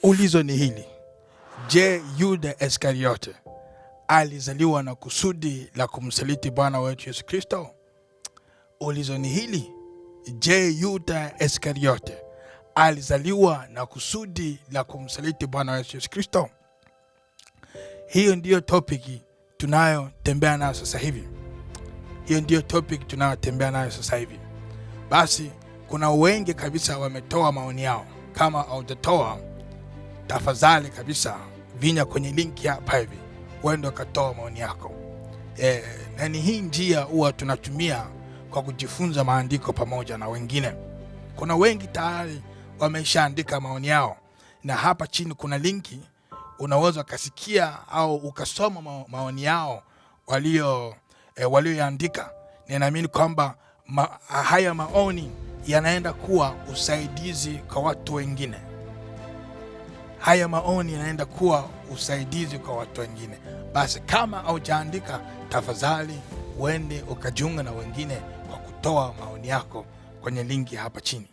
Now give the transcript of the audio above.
Ulizo ni hili: je, Yuda Iskariote alizaliwa na kusudi la kumsaliti Bwana wetu Yesu Kristo? Ulizo ni hili: je, Yuda Iskariote alizaliwa na kusudi la kumsaliti Bwana wetu Yesu Kristo? Hiyo ndiyo topic tunayotembea nayo sasa hivi. Basi kuna wengi kabisa wametoa maoni yao. Kama haujatoa, tafadhali kabisa vinya kwenye linki hapa hivi, uende ukatoa maoni yako. Na ni hii njia huwa tunatumia kwa kujifunza maandiko pamoja na wengine. Kuna wengi tayari wameshaandika maoni yao, na hapa chini kuna linki, unaweza ukasikia au ukasoma maoni yao walioandika. Ninaamini kwamba haya maoni yanaenda kuwa usaidizi kwa watu wengine. Basi kama haujaandika, tafadhali uende ukajiunga na wengine kwa kutoa maoni yako kwenye linki hapa chini.